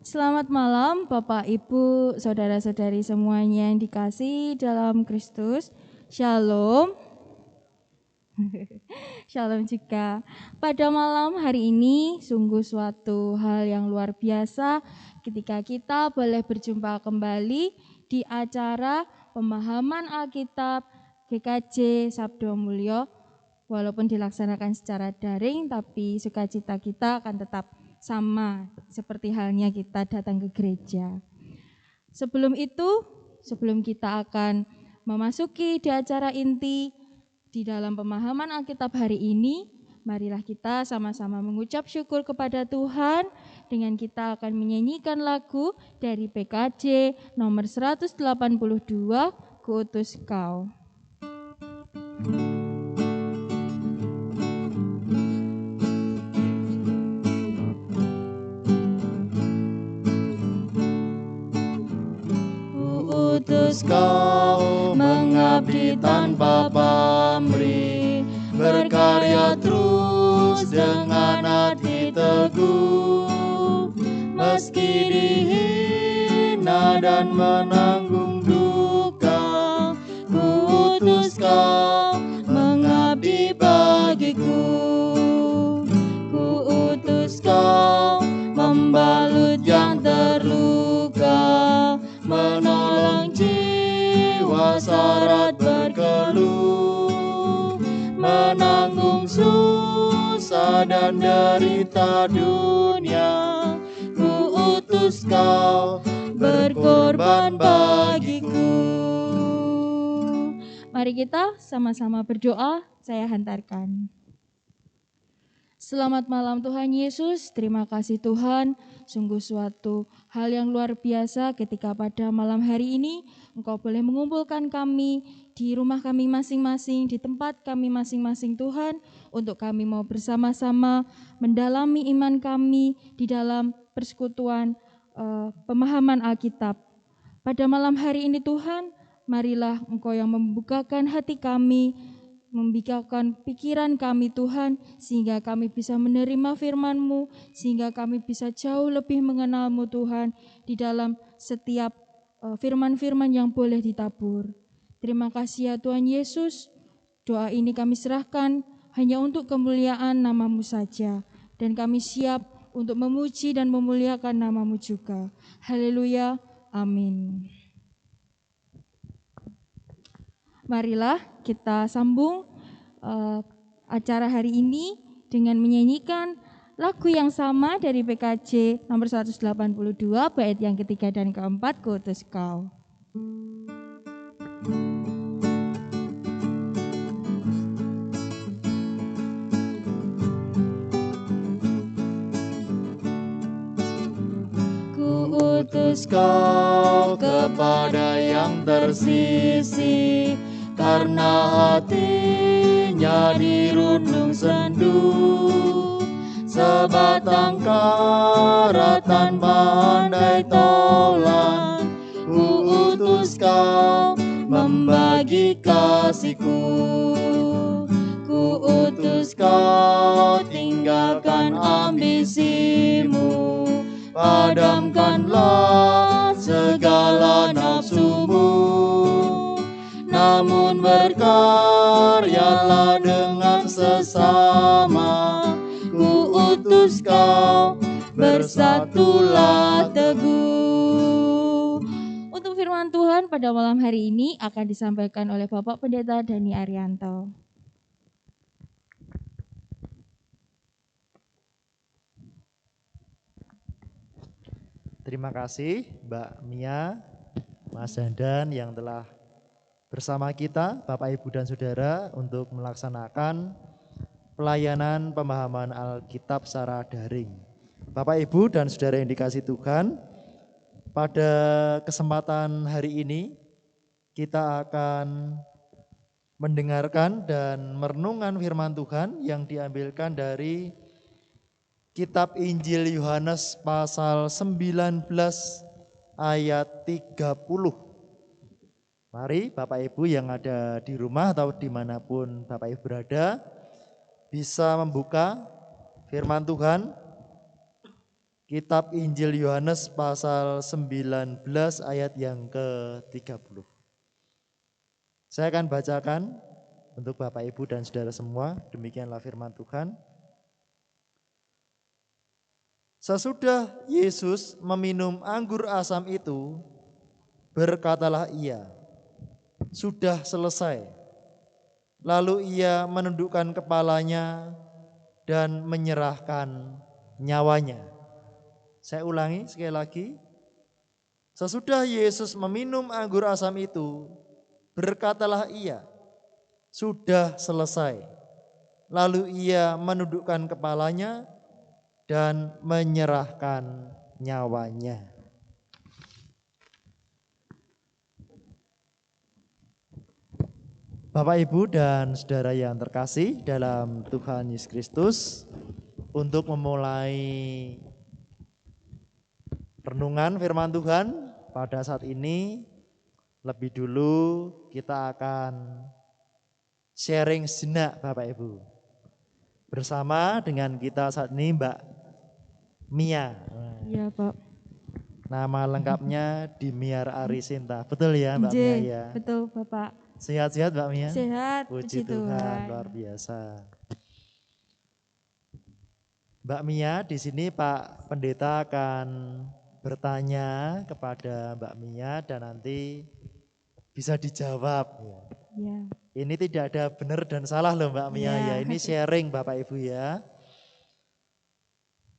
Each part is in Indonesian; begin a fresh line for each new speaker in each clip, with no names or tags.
Selamat malam Bapak, Ibu, Saudara-saudari semuanya yang dikasihi dalam Kristus. Shalom. Shalom juga. Pada malam hari ini sungguh suatu hal yang luar biasa ketika kita boleh berjumpa kembali di acara pemahaman Alkitab GKJ Sabdo Mulyo. Walaupun dilaksanakan secara daring, tapi sukacita kita akan tetap sama seperti halnya kita datang ke gereja. Sebelum kita akan memasuki di acara inti di dalam pemahaman Alkitab hari ini, marilah kita sama-sama mengucap syukur kepada Tuhan dengan kita akan menyanyikan lagu dari PKJ nomor 182, Kuutus Kau.
Utus Kau mengabdi tanpa pamrih, berkarya terus dengan hati teguh, meski dihina dan menanggung duka. Utus Kau mengabdi bagiku, utus Kau membalut yang terluka, menolong jiwa syarat berkeluh, menanggung susah dan derita dunia. Ku utus Kau berkorban bagiku.
Mari kita sama-sama berdoa, saya hantarkan. Selamat malam Tuhan Yesus, terima kasih Tuhan, sungguh suatu hal yang luar biasa ketika pada malam hari ini Engkau boleh mengumpulkan kami di rumah kami masing-masing, di tempat kami masing-masing Tuhan, untuk kami mau bersama-sama mendalami iman kami di dalam persekutuan pemahaman Alkitab. Pada malam hari ini Tuhan, marilah Engkau yang membukakan hati kami, membukakan pikiran kami Tuhan, sehingga kami bisa menerima firman-Mu, sehingga kami bisa jauh lebih mengenal-Mu Tuhan, di dalam setiap firman-firman yang boleh ditabur. Terima kasih ya Tuhan Yesus, doa ini kami serahkan hanya untuk kemuliaan nama-Mu saja, dan kami siap untuk memuji dan memuliakan nama-Mu juga. Haleluya, amin. Marilah kita sambung acara hari ini dengan menyanyikan lagu yang sama dari PKJ nomor 182, bait yang ketiga dan keempat, Kuutus Kau.
Utus Kau kepada yang tersisih, karena hatinya dirundung sendu, sebatang kara tanpa andai tolak. Utus Kau membagi kasih-Ku, utus Kau tinggalkan ambisimu, padamkanlah segala nafsumu, namun berkaryalah dengan sesama. Ku utus Kau, bersatulah teguh.
Untuk firman Tuhan pada malam hari ini akan disampaikan oleh Bapak Pendeta Dani Arianto.
Terima kasih Mbak Mia, Mas Dandan yang telah bersama kita, Bapak, Ibu, dan Saudara, untuk melaksanakan pelayanan pemahaman Alkitab secara daring. Bapak, Ibu, dan Saudara yang dikasihi Tuhan, pada kesempatan hari ini kita akan mendengarkan dan merenungkan firman Tuhan yang diambilkan dari Kitab Injil Yohanes pasal 19 ayat 30. Mari Bapak Ibu yang ada di rumah atau dimanapun Bapak Ibu berada bisa membuka firman Tuhan Kitab Injil Yohanes pasal 19 ayat yang ke-30. Saya akan bacakan untuk Bapak, Ibu, dan saudara semua. Demikianlah firman Tuhan. Sesudah Yesus meminum anggur asam itu, berkatalah ia, "Sudah selesai." Lalu ia menundukkan kepalanya dan menyerahkan nyawanya. Saya ulangi sekali lagi. Sesudah Yesus meminum anggur asam itu, berkatalah ia, "Sudah selesai." Lalu ia menundukkan kepalanya dan menyerahkan nyawanya. Bapak, Ibu, dan saudara yang terkasih dalam Tuhan Yesus Kristus, untuk memulai renungan firman Tuhan pada saat ini, lebih dulu kita akan sharing sejenak Bapak Ibu. Bersama dengan kita saat ini Mbak Mia.
Iya, Pak.
Nama lengkapnya Dimiar Arisinta. Betul ya Mbak Mia ya?
Betul, Bapak.
Sehat-sehat Mbak Mia?
Sehat,
Puji Tuhan, luar biasa. Mbak Mia, di sini Pak Pendeta akan bertanya kepada Mbak Mia dan nanti bisa dijawab.
Ya.
Ini tidak ada benar dan salah loh Mbak Mia ya. Ini sharing Bapak Ibu ya.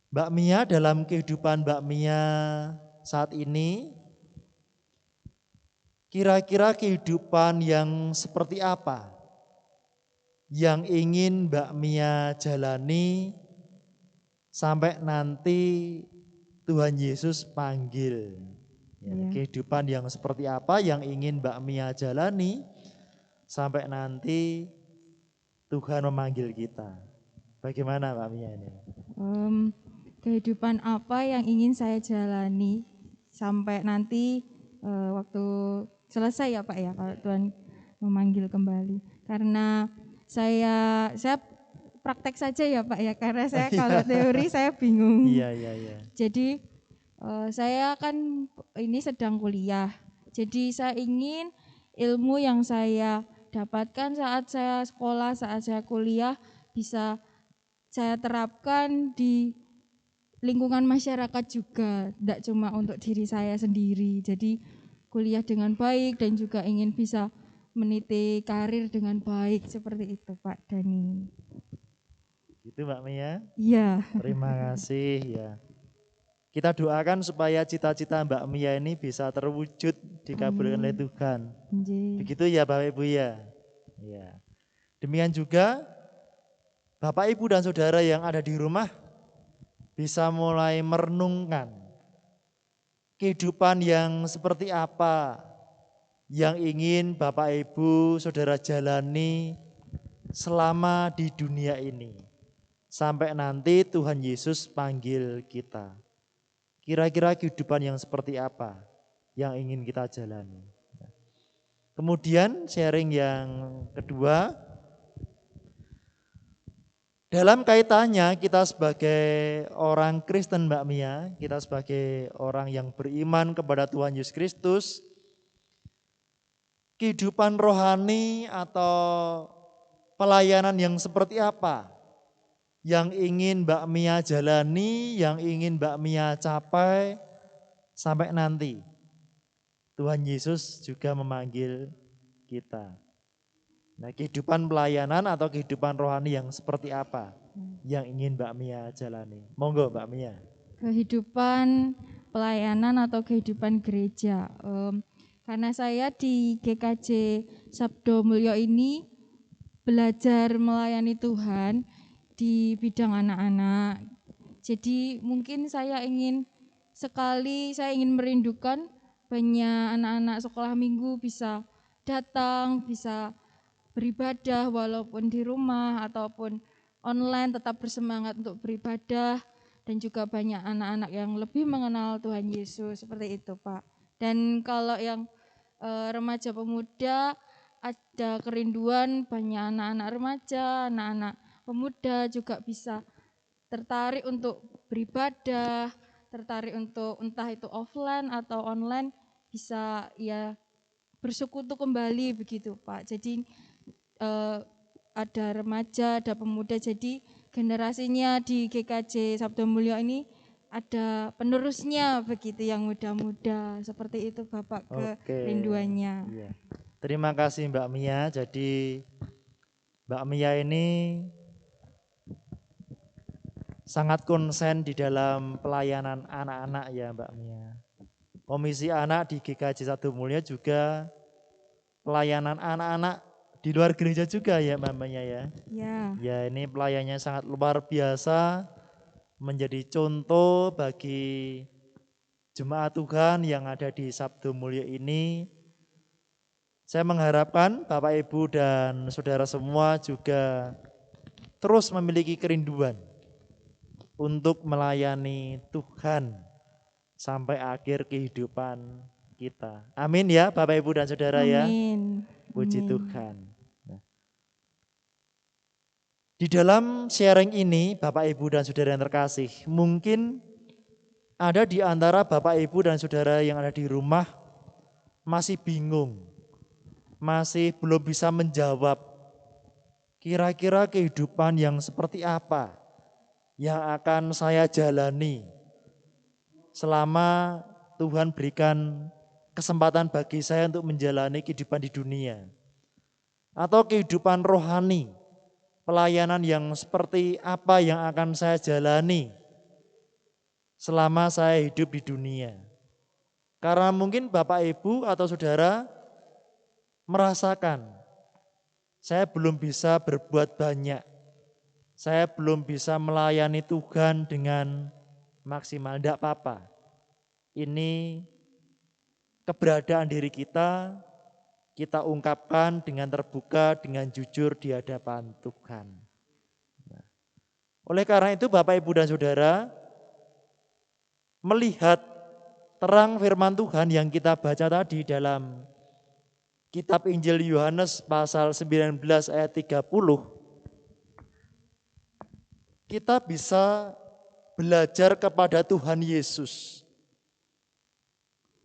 Mbak Mia, dalam kehidupan Mbak Mia saat ini, kira-kira kehidupan yang seperti apa yang ingin Mbak Mia jalani sampai nanti Tuhan Yesus panggil? Kehidupan yang seperti apa yang ingin Mbak Mia jalani sampai nanti Tuhan memanggil kita? Bagaimana Mbak Mia ini?
Kehidupan apa yang ingin saya jalani sampai nanti waktu selesai ya Pak ya, kalau Tuhan memanggil kembali. Karena saya praktek saja ya Pak ya, karena saya kalau teori saya bingung.
Iya.
Jadi saya kan ini sedang kuliah. Jadi saya ingin ilmu yang saya dapatkan saat saya sekolah, saat saya kuliah bisa saya terapkan di lingkungan masyarakat juga, tidak cuma untuk diri saya sendiri. Jadi kuliah dengan baik dan juga ingin bisa meniti karir dengan baik, seperti itu Pak Dani.
Gitu Mbak Mia?
Iya.
Terima kasih ya. Kita doakan supaya cita-cita Mbak Mia ini bisa terwujud, dikabulkan oleh Tuhan. Begitu ya Bapak Ibu ya. Ya. Demikian juga Bapak Ibu dan Saudara yang ada di rumah bisa mulai merenungkan kehidupan yang seperti apa yang ingin Bapak Ibu Saudara jalani selama di dunia ini sampai nanti Tuhan Yesus panggil kita. Kira-kira kehidupan yang seperti apa yang ingin kita jalani. Kemudian sharing yang kedua, dalam kaitannya kita sebagai orang Kristen Mbak Mia, kita sebagai orang yang beriman kepada Tuhan Yesus Kristus, kehidupan rohani atau pelayanan yang seperti apa yang ingin Mbak Mia jalani, yang ingin Mbak Mia capai sampai nanti Tuhan Yesus juga memanggil kita. Nah, kehidupan pelayanan atau kehidupan rohani yang seperti apa yang ingin Mbak Mia jalani? Monggo Mbak Mia.
Kehidupan pelayanan atau kehidupan gereja. Karena saya di GKJ Sabdo Mulyo ini belajar melayani Tuhan di bidang anak-anak. Jadi mungkin saya ingin merindukan banyak anak-anak sekolah minggu bisa datang, bisa beribadah walaupun di rumah ataupun online, tetap bersemangat untuk beribadah, dan juga banyak anak-anak yang lebih mengenal Tuhan Yesus, seperti itu Pak. Dan kalau yang remaja pemuda, ada kerinduan banyak anak-anak remaja, anak-anak pemuda juga bisa tertarik untuk beribadah, tertarik untuk entah itu offline atau online bisa ya bersekutu kembali begitu Pak. Jadi ada remaja, ada pemuda, jadi generasinya di GKJ Sabda Mulia ini ada penerusnya begitu yang muda-muda. Seperti itu Bapak
Oke.
kerinduannya.
Iya. Terima kasih Mbak Mia. Jadi Mbak Mia ini sangat konsen di dalam pelayanan anak-anak ya Mbak Mia. Komisi anak di GKJ Sabda Mulia juga pelayanan anak-anak di luar gereja juga ya Mbak Mia ya.
Ya.
Ya ini pelayannya sangat luar biasa, menjadi contoh bagi jemaat Tuhan yang ada di Sabda Mulia ini. Saya mengharapkan Bapak Ibu dan saudara semua juga terus memiliki kerinduan untuk melayani Tuhan sampai akhir kehidupan kita. Amin ya Bapak Ibu dan saudara ya.
Amin.
Puji
Amin.
Tuhan. Nah, di dalam sharing ini Bapak Ibu dan saudara yang terkasih, mungkin ada di antara Bapak Ibu dan saudara yang ada di rumah masih bingung, masih belum bisa menjawab kira-kira kehidupan yang seperti apa yang akan saya jalani selama Tuhan berikan kesempatan bagi saya untuk menjalani kehidupan di dunia. Atau kehidupan rohani, pelayanan yang seperti apa yang akan saya jalani selama saya hidup di dunia. Karena mungkin Bapak Ibu atau saudara merasakan, saya belum bisa berbuat banyak, saya belum bisa melayani Tuhan dengan maksimal. Tidak apa-apa, ini keberadaan diri kita ungkapkan dengan terbuka, dengan jujur di hadapan Tuhan. Nah, oleh karena itu Bapak Ibu dan saudara, melihat terang firman Tuhan yang kita baca tadi dalam kitab Injil Yohanes pasal 19 ayat 30, kita bisa belajar kepada Tuhan Yesus.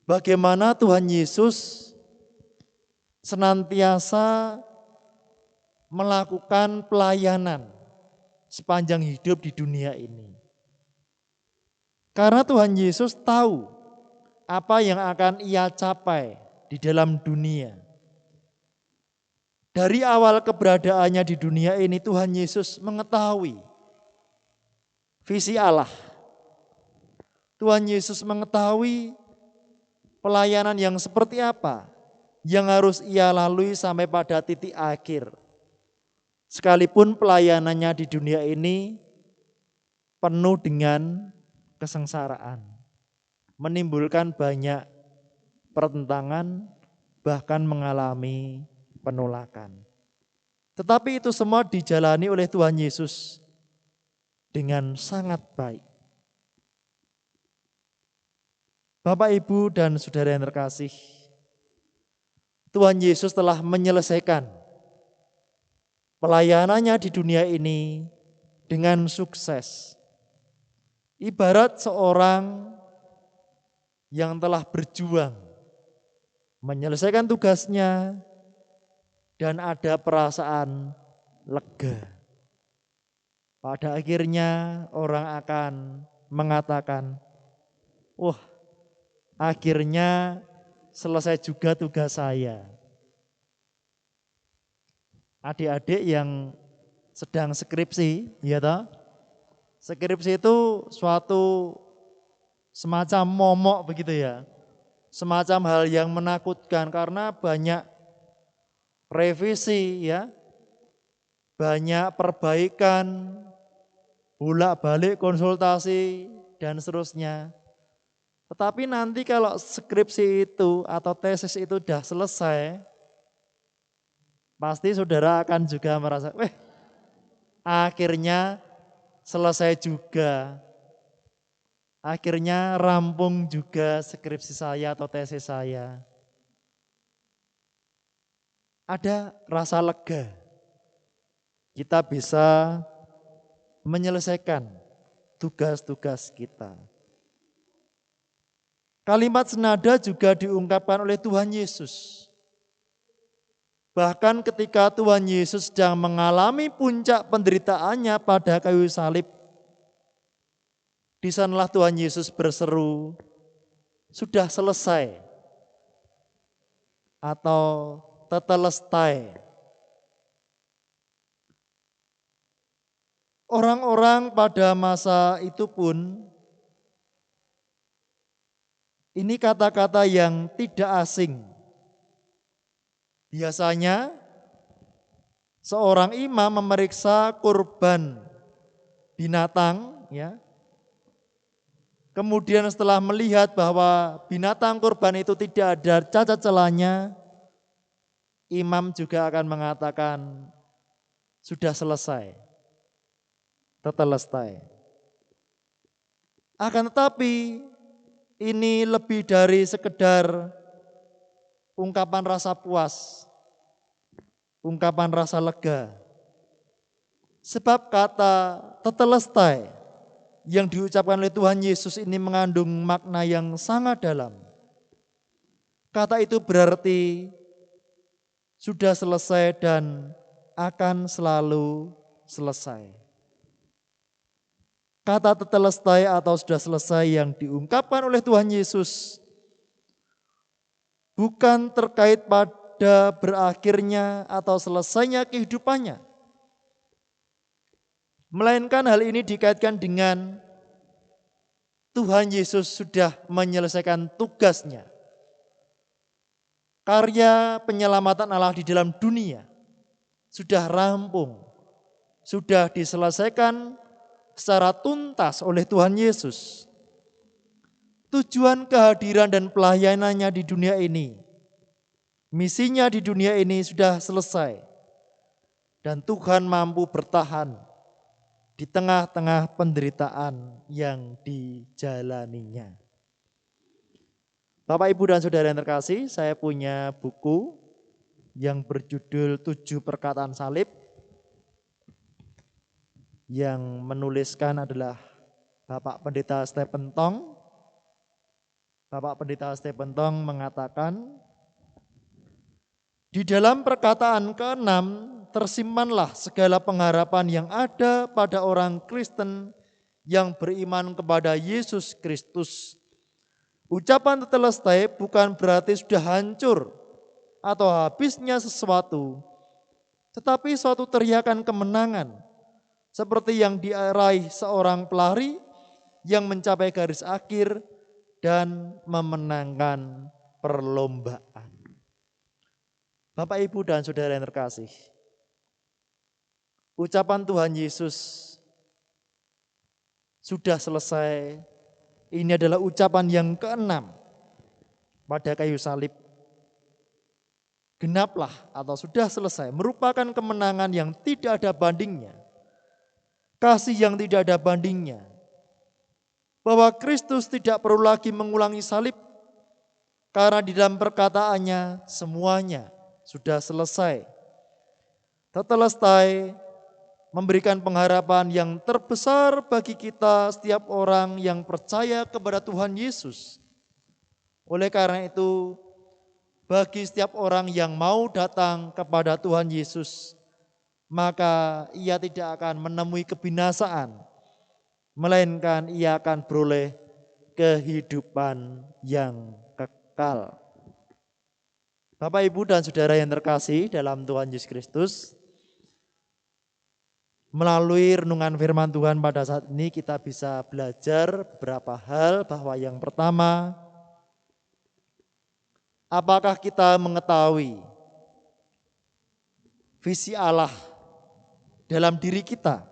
Bagaimana Tuhan Yesus senantiasa melakukan pelayanan sepanjang hidup di dunia ini. Karena Tuhan Yesus tahu apa yang akan ia capai di dalam dunia. Dari awal keberadaannya di dunia ini, Tuhan Yesus mengetahui visi Allah. Tuhan Yesus mengetahui pelayanan yang seperti apa yang harus ia lalui sampai pada titik akhir. Sekalipun pelayanannya di dunia ini penuh dengan kesengsaraan, menimbulkan banyak pertentangan, bahkan mengalami penolakan. Tetapi itu semua dijalani oleh Tuhan Yesus dengan sangat baik. Bapak, Ibu, dan saudara yang terkasih, Tuhan Yesus telah menyelesaikan pelayanannya di dunia ini dengan sukses. Ibarat seorang yang telah berjuang menyelesaikan tugasnya dan ada perasaan lega. Pada akhirnya orang akan mengatakan, wah, akhirnya selesai juga tugas saya. Adik-adik yang sedang skripsi, ya toh? Skripsi itu suatu semacam momok begitu ya. Semacam hal yang menakutkan karena banyak revisi ya. Banyak perbaikan, bolak-balik konsultasi dan seterusnya. Tetapi nanti kalau skripsi itu atau tesis itu sudah selesai, pasti saudara akan juga merasa, akhirnya selesai juga. Akhirnya rampung juga skripsi saya atau tesis saya. Ada rasa lega. Kita bisa menyelesaikan tugas-tugas kita. Kalimat senada juga diungkapkan oleh Tuhan Yesus. Bahkan ketika Tuhan Yesus sedang mengalami puncak penderitaannya pada kayu salib, di sanalah Tuhan Yesus berseru, sudah selesai atau tetelestai. Orang-orang pada masa itu pun, ini kata-kata yang tidak asing. Biasanya seorang imam memeriksa kurban binatang, ya. Kemudian setelah melihat bahwa binatang kurban itu tidak ada cacat celahnya, imam juga akan mengatakan sudah selesai, tetelestai. Akan tetapi ini lebih dari sekedar ungkapan rasa puas, ungkapan rasa lega. Sebab kata tetelestai yang diucapkan oleh Tuhan Yesus ini mengandung makna yang sangat dalam. Kata itu berarti sudah selesai dan akan selalu selesai. Kata tetelestai atau sudah selesai yang diungkapkan oleh Tuhan Yesus bukan terkait pada berakhirnya atau selesainya kehidupannya. Melainkan hal ini dikaitkan dengan Tuhan Yesus sudah menyelesaikan tugasnya. Karya penyelamatan Allah di dalam dunia sudah rampung, sudah diselesaikan secara tuntas oleh Tuhan Yesus. Tujuan kehadiran dan pelayanannya di dunia ini, misinya di dunia ini sudah selesai. Dan Tuhan mampu bertahan di tengah-tengah penderitaan yang dijalaninya. Bapak, Ibu, dan Saudara yang terkasih, saya punya buku yang berjudul 7 Perkataan Salib. Yang menuliskan adalah Bapak Pendeta Stephen Tong. Bapak Pendeta Stephen Tong mengatakan, di dalam perkataan ke-6 tersimpanlah segala pengharapan yang ada pada orang Kristen yang beriman kepada Yesus Kristus. Ucapan tetelestai bukan berarti sudah hancur atau habisnya sesuatu, tetapi suatu teriakan kemenangan, seperti yang diraih seorang pelari yang mencapai garis akhir dan memenangkan perlombaan. Bapak, Ibu, dan Saudara yang terkasih, ucapan Tuhan Yesus sudah selesai, ini adalah ucapan yang ke-6 pada kayu salib. Genaplah atau sudah selesai merupakan kemenangan yang tidak ada bandingnya. Kasih yang tidak ada bandingnya. Bahwa Kristus tidak perlu lagi mengulangi salib, karena di dalam perkataannya semuanya sudah selesai. Tetelestai memberikan pengharapan yang terbesar bagi kita setiap orang yang percaya kepada Tuhan Yesus. Oleh karena itu, bagi setiap orang yang mau datang kepada Tuhan Yesus, maka ia tidak akan menemui kebinasaan, melainkan ia akan beroleh kehidupan yang kekal. Bapak, Ibu, dan Saudara yang terkasih dalam Tuhan Yesus Kristus, melalui renungan firman Tuhan pada saat ini kita bisa belajar beberapa hal, bahwa yang pertama, apakah kita mengetahui visi Allah dalam diri kita?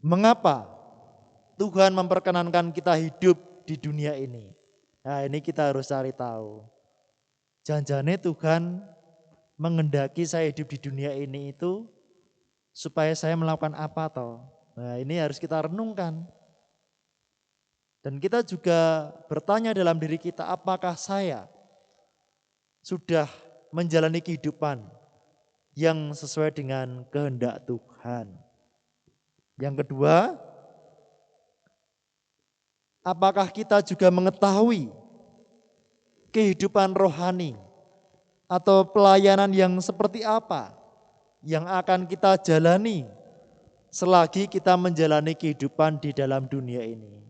Mengapa Tuhan memperkenankan kita hidup di dunia ini? Nah, ini kita harus cari tahu. Jangan-jangan Tuhan menghendaki saya hidup di dunia ini itu supaya saya melakukan apa toh? Nah, ini harus kita renungkan. Dan kita juga bertanya dalam diri kita, apakah saya sudah menjalani kehidupan yang sesuai dengan kehendak Tuhan? Yang kedua, Apakah kita juga mengetahui kehidupan rohani atau pelayanan yang seperti apa yang akan kita jalani selagi kita menjalani kehidupan di dalam dunia ini.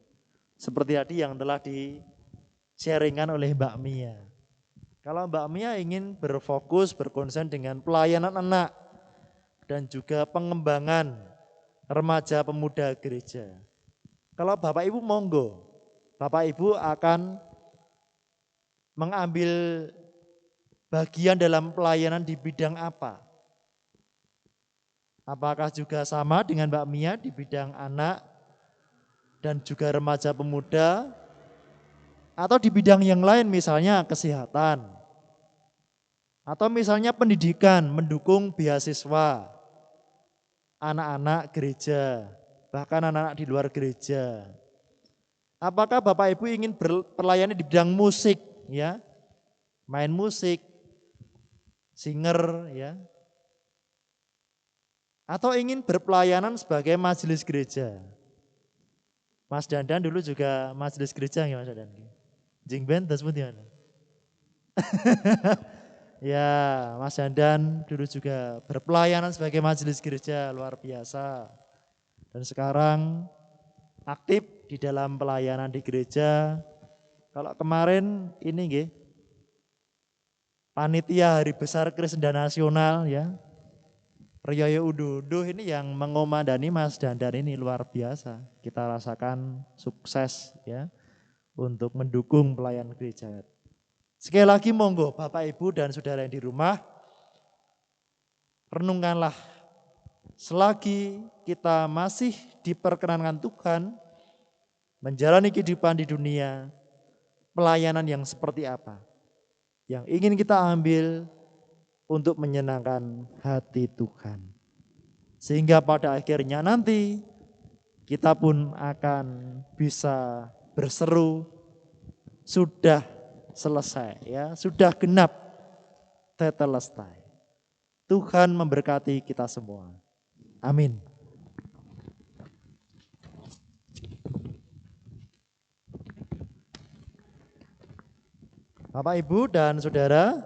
Seperti tadi yang telah di-sharingkan oleh Mbak Mia. Kalau Mbak Mia ingin berfokus, berkonsen dengan pelayanan anak dan juga pengembangan remaja pemuda gereja. Kalau Bapak Ibu monggo, Bapak Ibu akan mengambil bagian dalam pelayanan di bidang apa? Apakah juga sama dengan Mbak Mia di bidang anak dan juga remaja pemuda? Atau di bidang yang lain misalnya kesehatan? Atau misalnya pendidikan, mendukung beasiswa anak-anak gereja, bahkan anak-anak di luar gereja. Apakah Bapak Ibu ingin berlayani di bidang musik, ya, main musik, singer, ya, atau ingin berpelayanan sebagai majelis gereja? Mas Dandan dulu juga majelis gereja, ya Mas Dandan. Jing band dan seperti mana? Ya, Mas Dandan dulu juga berpelayanan sebagai majelis gereja, luar biasa. Dan sekarang aktif di dalam pelayanan di gereja. Kalau kemarin ini nggih, panitia Hari Besar Kristen Nasional, ya, Riyoyo Ududuh ini yang mengomandani Mas Dandan ini luar biasa. Kita rasakan sukses, ya, untuk mendukung pelayanan gereja. Sekali lagi monggo Bapak Ibu dan saudara yang di rumah, renungkanlah selagi kita masih diperkenankan Tuhan menjalani kehidupan di dunia, pelayanan yang seperti apa yang ingin kita ambil untuk menyenangkan hati Tuhan. Sehingga pada akhirnya nanti kita pun akan bisa berseru, sudah selesai, ya, sudah genap tetelestai. Tuhan memberkati kita semua. Amin. Bapak, Ibu, dan Saudara,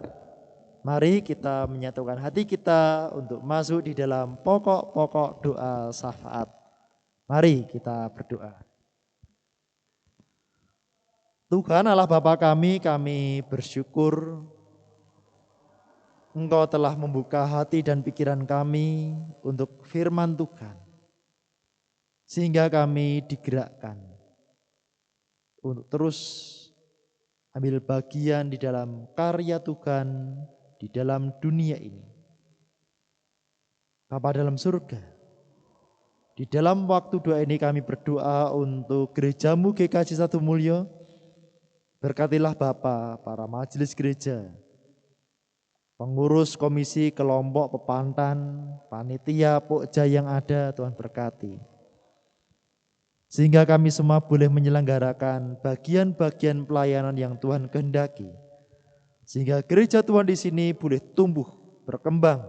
mari kita menyatukan hati kita untuk masuk di dalam pokok-pokok doa syafaat. Mari kita berdoa. Tuhan Allah Bapa kami bersyukur Engkau telah membuka hati dan pikiran kami untuk firman Tuhan. Sehingga kami digerakkan untuk terus ambil bagian di dalam karya Tuhan di dalam dunia ini. Bapa dalam surga, di dalam waktu doa ini kami berdoa untuk gerejamu GKJ Satu Mulyo. Berkatilah Bapa, para majelis gereja, pengurus komisi kelompok pepantan, panitia pokja yang ada, Tuhan berkati. Sehingga kami semua boleh menyelenggarakan bagian-bagian pelayanan yang Tuhan kehendaki. Sehingga gereja Tuhan di sini boleh tumbuh, berkembang,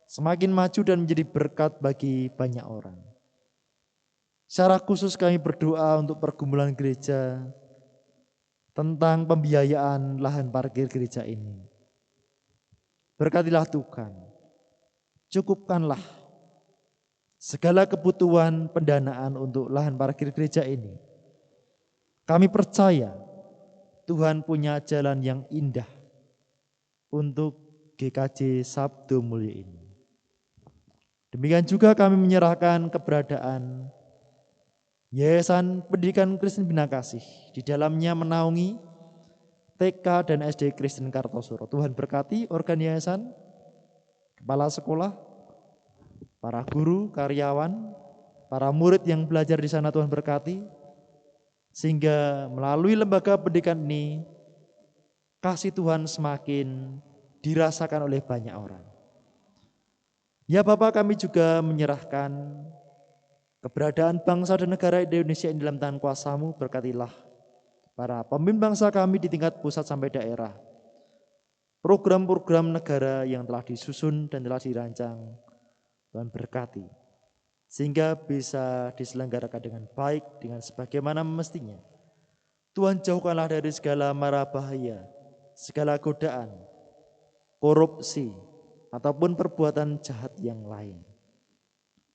semakin maju dan menjadi berkat bagi banyak orang. Secara khusus kami berdoa untuk pergumulan gereja tentang pembiayaan lahan parkir gereja ini. Berkatilah Tuhan, cukupkanlah segala kebutuhan pendanaan untuk lahan parkir gereja ini. Kami percaya Tuhan punya jalan yang indah untuk GKJ Sabdo Mulyo ini. Demikian juga kami menyerahkan keberadaan Yayasan Pendidikan Kristen Bina Kasih, di dalamnya menaungi TK dan SD Kristen Kartosuro. Tuhan berkati organ yayasan, kepala sekolah, para guru, karyawan, para murid yang belajar di sana, Tuhan berkati. Sehingga melalui lembaga pendidikan ini, kasih Tuhan semakin dirasakan oleh banyak orang. Ya Bapak, kami juga menyerahkan keberadaan bangsa dan negara Indonesia ini dalam tangan kuasa-Mu. Berkatilah para pemimpin bangsa kami di tingkat pusat sampai daerah. Program-program negara yang telah disusun dan telah dirancang, Tuhan berkati. sehingga bisa diselenggarakan dengan baik, dengan sebagaimana mestinya. Tuhan, jauhkanlah dari segala mara bahaya, segala godaan, korupsi, ataupun perbuatan jahat yang lain.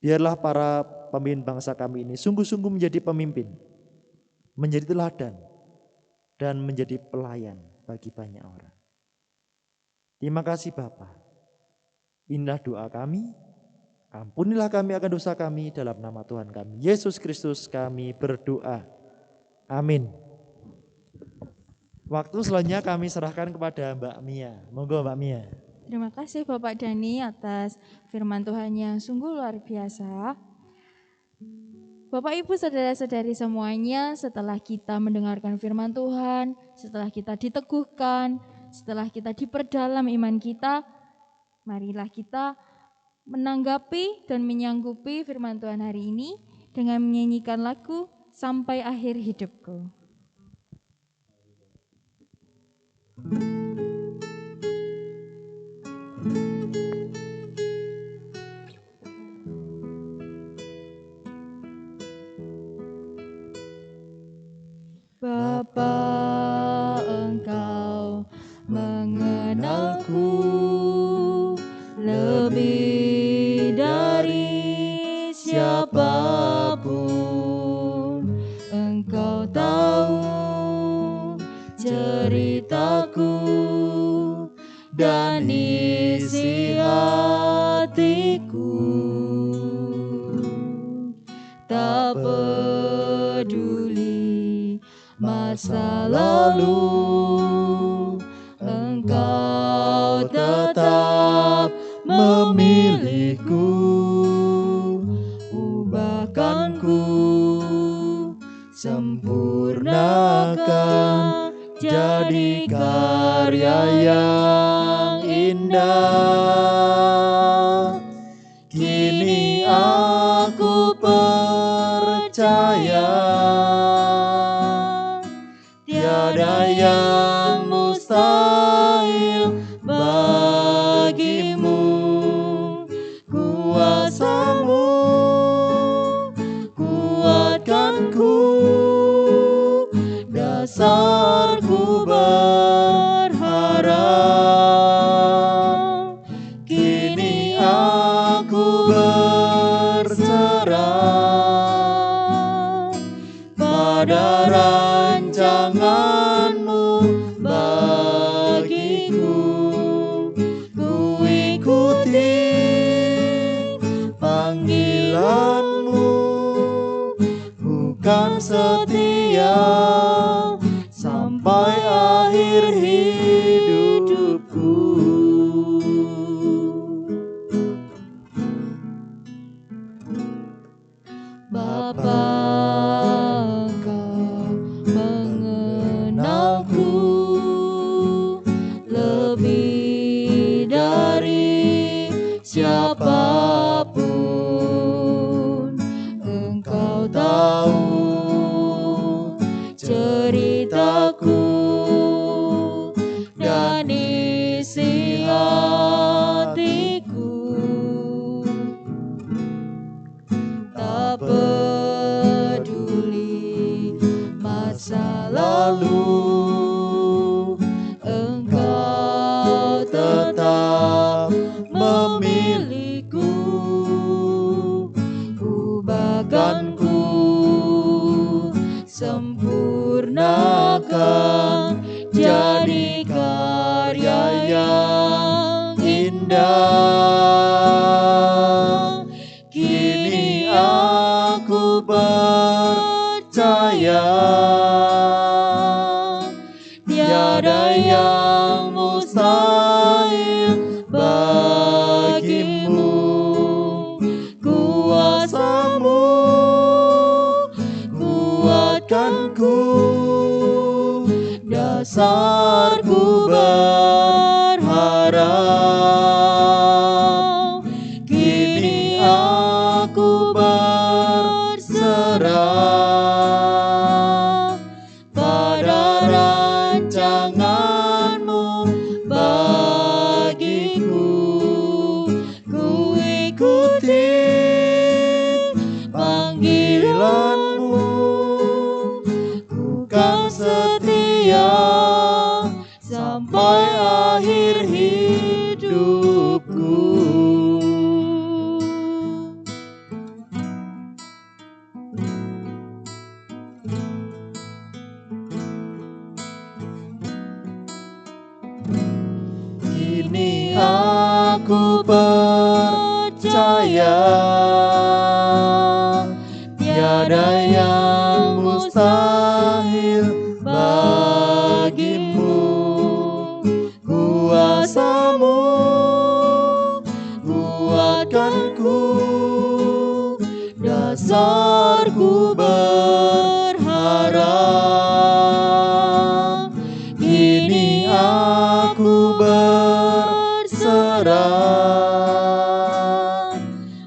Biarlah para pemimpin bangsa kami ini sungguh-sungguh menjadi pemimpin, menjadi teladan, dan menjadi pelayan bagi banyak orang. Terima kasih Bapa. Inilah doa kami. Ampunilah kami akan dosa kami, dalam nama Tuhan kami Yesus Kristus kami berdoa. Amin. Waktu selanjutnya kami serahkan kepada Mbak Mia. Monggo Mbak Mia.
Terima kasih Bapak Dani atas firman Tuhan yang sungguh luar biasa. Bapak Ibu saudara-saudari semuanya, setelah kita mendengarkan firman Tuhan, setelah kita diteguhkan, setelah kita diperdalam iman kita, marilah kita menanggapi dan menyanggupi firman Tuhan hari ini dengan menyanyikan lagu Sampai Akhir Hidupku. Bapa, Engkau mengenalku lebih dari siapapun. Engkau tahu ceritaku dan isi hatiku. Tak peduli masa lalu, Engkau tetap memilihku. Ubahkanku, sempurnakan jadi karya yang indah. Kini aku percaya tiada yang mustahil bagimu. Kuasamu kuatkanku, dasarku berharap. Kini aku berserah pada rancangan-Mu bagiku. Ku ikuti panggilan-Mu, bukan setia sampai akhir hidupku. Bapa, Engkau mengenalku lebih dari siapapun. Engkau tahu ceritaku dan isi hatiku. Tak peduli masa lalu, Engkau tetap memilihku. Ubahkanku, sempurnakan jadi karya yang indah. Kini aku percaya tiada yang mustahil bagimu. Kuasamu kuatkanku, dasarku berharap. Kini aku berserah pada rancangan-Mu bagiku. Ku ikuti
sampai akhir hidupku. Kini aku percaya tiada yang mustahil bagimu. Kuasamu kuatkanku, dasarku berharap. Kini aku berserah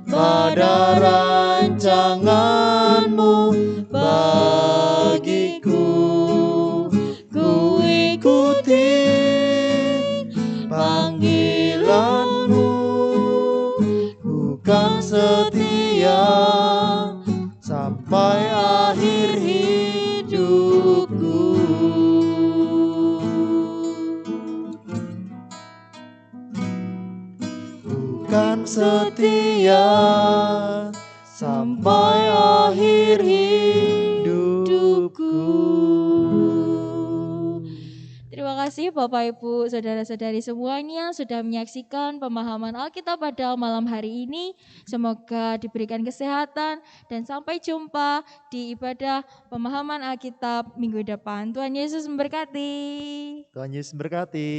pada rancanganmu bagiku. Ku ikuti panggilanmu, ku kan setia sampai akhir hidupku. Kan setia sampai akhir hidupku.
Terima kasih Bapak Ibu, saudara-saudari semuanya sudah menyaksikan pemahaman Alkitab pada malam hari ini. Semoga diberikan kesehatan dan sampai jumpa di ibadah pemahaman Alkitab minggu depan. Tuhan Yesus memberkati.
Tuhan Yesus memberkati.